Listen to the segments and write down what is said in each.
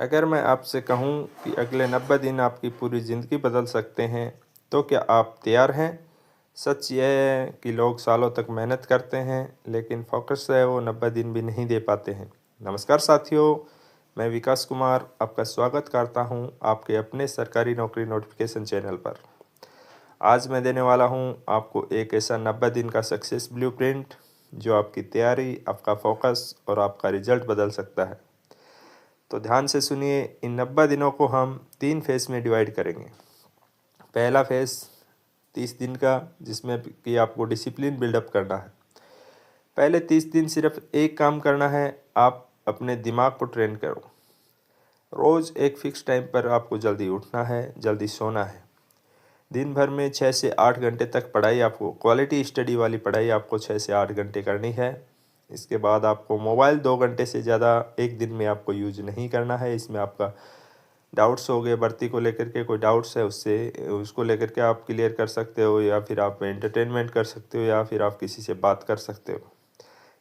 अगर मैं आपसे कहूँ कि अगले 90 दिन आपकी पूरी ज़िंदगी बदल सकते हैं, तो क्या आप तैयार हैं? सच यह है कि लोग सालों तक मेहनत करते हैं, लेकिन फोकस है वो 90 दिन भी नहीं दे पाते हैं। नमस्कार साथियों, मैं विकास कुमार आपका स्वागत करता हूँ आपके अपने सरकारी नौकरी नोटिफिकेशन चैनल पर। आज मैं देने वाला हूँ आपको एक ऐसा 90 दिन का सक्सेस ब्लूप्रिंट जो आपकी तैयारी, आपका फोकस और आपका रिजल्ट बदल सकता है। तो ध्यान से सुनिए, इन 90 दिनों को हम 3 फेज़ में डिवाइड करेंगे। पहला फेज़ 30 दिन का, जिसमें कि आपको डिसिप्लिन बिल्डअप करना है। पहले 30 दिन सिर्फ एक काम करना है, आप अपने दिमाग को ट्रेन करो। रोज़ एक फ़िक्स टाइम पर आपको जल्दी उठना है, जल्दी सोना है। दिन भर में 6 से 8 घंटे तक पढ़ाई, आपको क्वालिटी स्टडी वाली पढ़ाई आपको 6 से 8 घंटे करनी है। इसके बाद आपको मोबाइल 2 घंटे से ज़्यादा एक दिन में आपको यूज नहीं करना है। इसमें आपका डाउट्स हो गए, भर्ती को लेकर के कोई डाउट्स है उसको लेकर के आप क्लियर कर सकते हो, या फिर आप एंटरटेनमेंट कर सकते हो, या फिर आप किसी से बात कर सकते हो।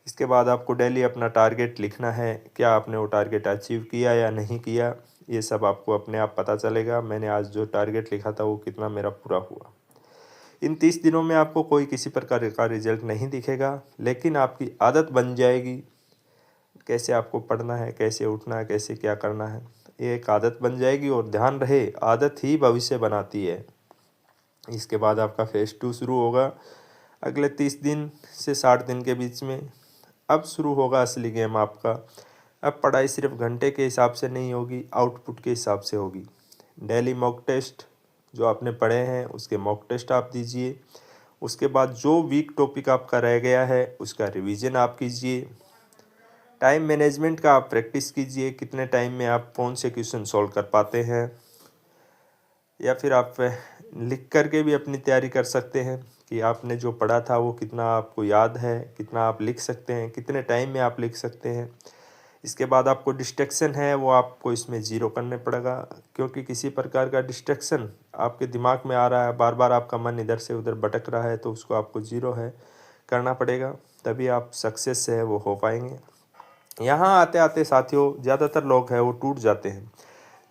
इसके बाद आपको डेली अपना टारगेट लिखना है, क्या आपने वो टारगेट अचीव किया या नहीं किया। ये सब आपको अपने आप पता चलेगा, मैंने आज जो टारगेट लिखा था वो कितना मेरा पूरा हुआ। इन 30 दिनों में आपको कोई किसी प्रकार का रिजल्ट नहीं दिखेगा, लेकिन आपकी आदत बन जाएगी। कैसे आपको पढ़ना है, कैसे उठना है, कैसे क्या करना है, ये एक आदत बन जाएगी। और ध्यान रहे, आदत ही भविष्य बनाती है। इसके बाद आपका फेज़ 2 शुरू होगा अगले 30 दिन से 60 दिन के बीच में। अब शुरू होगा असली गेम आपका। अब पढ़ाई सिर्फ घंटे के हिसाब से नहीं होगी, आउटपुट के हिसाब से होगी। डेली मॉक टेस्ट, जो आपने पढ़े हैं उसके मॉक टेस्ट आप दीजिए। उसके बाद जो वीक टॉपिक आपका रह गया है उसका रिवीजन आप कीजिए। टाइम मैनेजमेंट का आप प्रैक्टिस कीजिए, कितने टाइम में आप कौन से क्वेश्चन सॉल्व कर पाते हैं। या फिर आप लिख कर के भी अपनी तैयारी कर सकते हैं कि आपने जो पढ़ा था वो कितना आपको याद है, कितना आप लिख सकते हैं, कितने टाइम में आप लिख सकते हैं। इसके बाद आपको डिस्ट्रैक्शन है वो आपको इसमें ज़ीरो करने पड़ेगा, क्योंकि किसी प्रकार का डिस्ट्रैक्शन आपके दिमाग में आ रहा है, बार बार आपका मन इधर से उधर भटक रहा है, तो उसको आपको ज़ीरो है करना पड़ेगा, तभी आप सक्सेस है वो हो पाएंगे। यहाँ आते आते साथियों, ज़्यादातर लोग हैं वो टूट जाते हैं,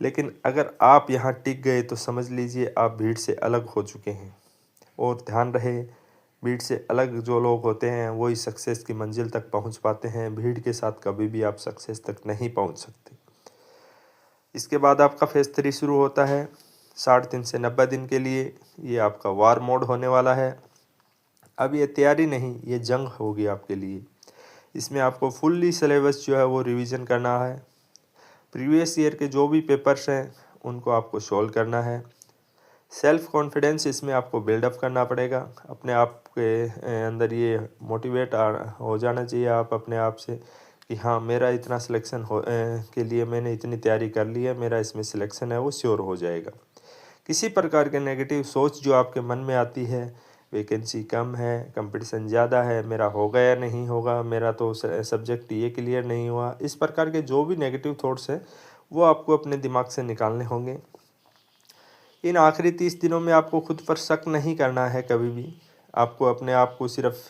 लेकिन अगर आप यहाँ टिक गए तो समझ लीजिए आप भीड़ से अलग हो चुके हैं। और ध्यान रहे, भीड़ से अलग जो लोग होते हैं वही सक्सेस की मंजिल तक पहुँच पाते हैं। भीड़ के साथ कभी भी आप सक्सेस तक नहीं पहुँच सकते। इसके बाद आपका फेज़ 3 शुरू होता है 60 दिन से 90 दिन के लिए। ये आपका वार मोड होने वाला है। अब ये तैयारी नहीं, ये जंग होगी आपके लिए। इसमें आपको फुल्ली सिलेबस जो है वो रिवीजन करना है। प्रीवियस ईयर के जो भी पेपर्स हैं उनको आपको सॉल्व करना है। सेल्फ कॉन्फिडेंस इसमें आपको बिल्डअप करना पड़ेगा। अपने आप के अंदर ये मोटिवेट हो जाना चाहिए आप अपने आप से कि हाँ, मेरा इतना सिलेक्शन के लिए मैंने इतनी तैयारी कर ली है, मेरा इसमें सिलेक्शन है वो श्योर हो जाएगा। किसी प्रकार के नेगेटिव सोच जो आपके मन में आती है, वैकेंसी कम है, कंपटीशन ज़्यादा है, मेरा होगा या नहीं होगा, मेरा तो सब्जेक्ट ये क्लियर नहीं हुआ, इस प्रकार के जो भी नेगेटिव थॉट्स हैं वो आपको अपने दिमाग से निकालने होंगे। इन आखिरी 30 दिनों में आपको खुद पर शक नहीं करना है कभी भी। आपको अपने आप को सिर्फ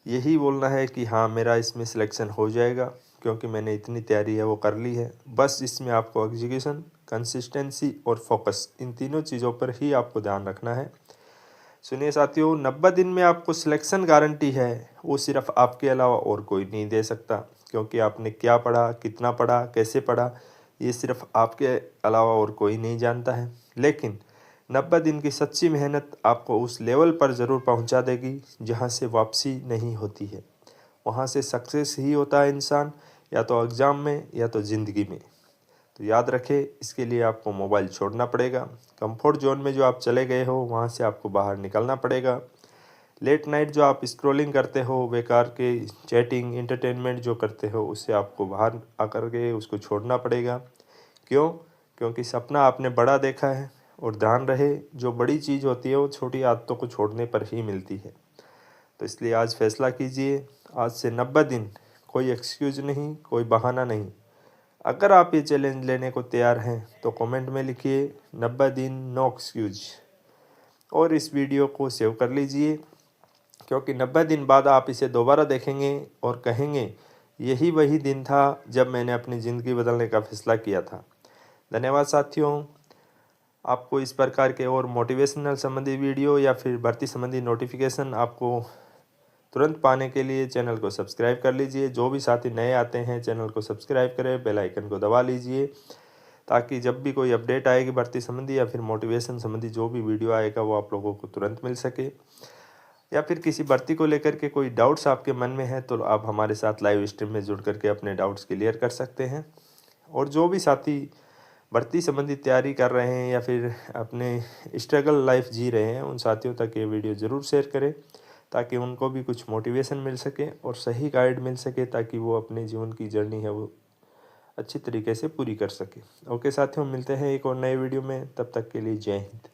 यही बोलना है कि हाँ, मेरा इसमें सिलेक्शन हो जाएगा, क्योंकि मैंने इतनी तैयारी है वो कर ली है। बस इसमें आपको एग्जीक्यूशन, कंसिस्टेंसी और फोकस, इन तीनों चीज़ों पर ही आपको ध्यान रखना है। सुनिए साथियों, 90 दिन में आपको सिलेक्शन गारंटी है वो सिर्फ आपके अलावा और कोई नहीं दे सकता, क्योंकि आपने क्या पढ़ा, कितना पढ़ा, कैसे पढ़ा, ये सिर्फ आपके अलावा और कोई नहीं जानता है। लेकिन 90 दिन की सच्ची मेहनत आपको उस लेवल पर ज़रूर पहुंचा देगी जहां से वापसी नहीं होती है। वहां से सक्सेस ही होता है इंसान, या तो एग्ज़ाम में या तो ज़िंदगी में। तो याद रखें, इसके लिए आपको मोबाइल छोड़ना पड़ेगा। कंफर्ट जोन में जो आप चले गए हो वहाँ से आपको बाहर निकलना पड़ेगा। लेट नाइट जो आप स्क्रॉलिंग करते हो, बेकार के चैटिंग, एंटरटेनमेंट जो करते हो, उससे आपको बाहर आकर के उसको छोड़ना पड़ेगा। क्यों? क्योंकि सपना आपने बड़ा देखा है, और ध्यान रहे, जो बड़ी चीज़ होती है वो छोटी आदतों को छोड़ने पर ही मिलती है। तो इसलिए आज फैसला कीजिए, आज से 90 दिन, कोई एक्सक्यूज़ नहीं, कोई बहाना नहीं। अगर आप ये चैलेंज लेने को तैयार हैं तो कमेंट में लिखिए 90 दिन नो एक्सक्यूज, और इस वीडियो को सेव कर लीजिए, क्योंकि 90 दिन बाद आप इसे दोबारा देखेंगे और कहेंगे यही वही दिन था जब मैंने अपनी ज़िंदगी बदलने का फ़ैसला किया था। धन्यवाद साथियों। आपको इस प्रकार के और मोटिवेशनल संबंधी वीडियो या फिर भर्ती संबंधी नोटिफिकेशन आपको तुरंत पाने के लिए चैनल को सब्सक्राइब कर लीजिए। जो भी साथी नए आते हैं चैनल को सब्सक्राइब करें, बेल आइकन को दबा लीजिए, ताकि जब भी कोई अपडेट आएगी भर्ती संबंधी या फिर मोटिवेशन संबंधी जो भी वीडियो आएगा वो आप लोगों को तुरंत मिल सके। या फिर किसी भर्ती को लेकर के कोई डाउट्स आपके मन में है तो आप हमारे साथ लाइव स्ट्रीम में जुड़ करके अपने डाउट्स क्लियर कर सकते हैं। और जो भी साथी भर्ती संबंधी तैयारी कर रहे हैं या फिर अपने स्ट्रगल लाइफ जी रहे हैं उन साथियों तक ये वीडियो ज़रूर शेयर करें, ताकि उनको भी कुछ मोटिवेशन मिल सके और सही गाइड मिल सके, ताकि वो अपने जीवन की जर्नी है वो अच्छी तरीके से पूरी कर सके। ओके साथियों, मिलते हैं एक और नए वीडियो में, तब तक के लिए जय हिंद।